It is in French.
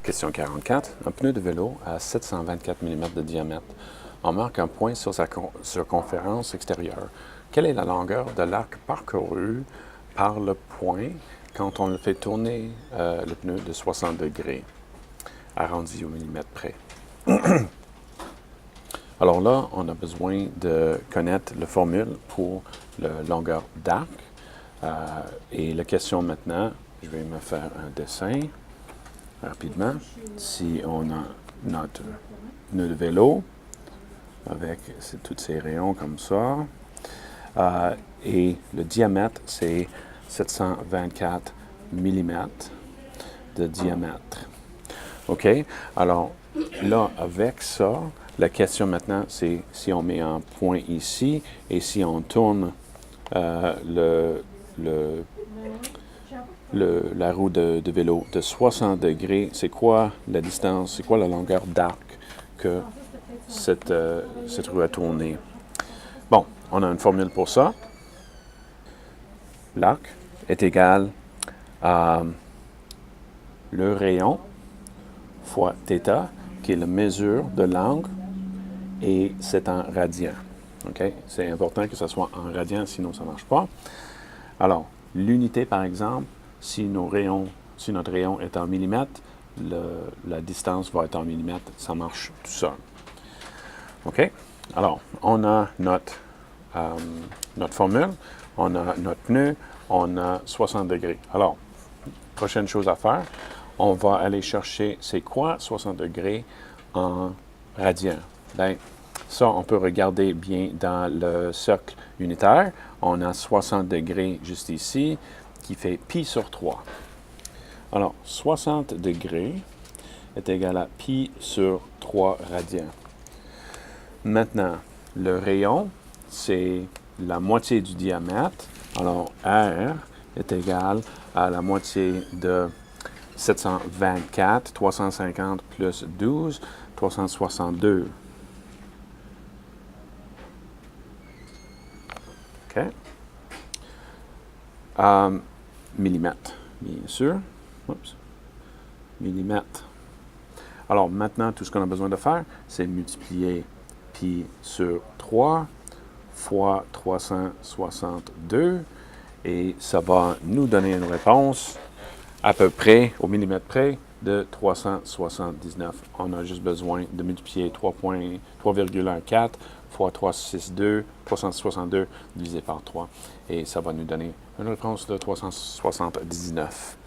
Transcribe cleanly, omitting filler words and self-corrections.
Question 44. Un pneu de vélo à 724 mm de diamètre en marque un point sur sa circonférence extérieure. Quelle est la longueur de l'arc parcouru par le point quand on le fait tourner le pneu de 60 degrés, arrondi au millimètre près? Alors là, on a besoin de connaître la formule pour la longueur d'arc. Et la question maintenant, je vais me faire un dessin rapidement. Si on a notre pneu de vélo avec tous ces rayons comme ça, et le diamètre, c'est 724 mm de diamètre. OK? Alors, là, avec ça, la question maintenant, c'est si on met un point ici et si on tourne la roue de vélo de 60 degrés, c'est quoi la distance, c'est quoi la longueur d'arc que cette roue a tourné? Bon, on a une formule pour ça. L'arc est égal à le rayon fois θ, qui est la mesure de l'angle, et c'est en radians. Okay? C'est important que ça soit en radians, sinon ça ne marche pas. Alors, l'unité, par exemple, si notre rayon est en millimètres, la distance va être en millimètres. Ça marche tout seul. OK? Alors, on a notre formule, on a notre pneu, on a 60 degrés. Alors, prochaine chose à faire, on va aller chercher c'est quoi 60 degrés en radians. Bien, ça, on peut regarder bien dans le cercle unitaire. On a 60 degrés juste ici, qui fait pi sur 3. Alors, 60 degrés est égal à pi sur 3 radians. Maintenant, le rayon, c'est la moitié du diamètre. Alors, R est égal à la moitié de 724, 350 plus 12, 362. OK? Millimètres, bien sûr. Oups. Millimètres. Alors, maintenant, tout ce qu'on a besoin de faire, c'est multiplier pi sur 3 fois 362. Et ça va nous donner une réponse à peu près, au millimètre près, de 379. On a juste besoin de multiplier 3,14 fois 362 divisé par 3. Et ça va nous donner une réponse de 379.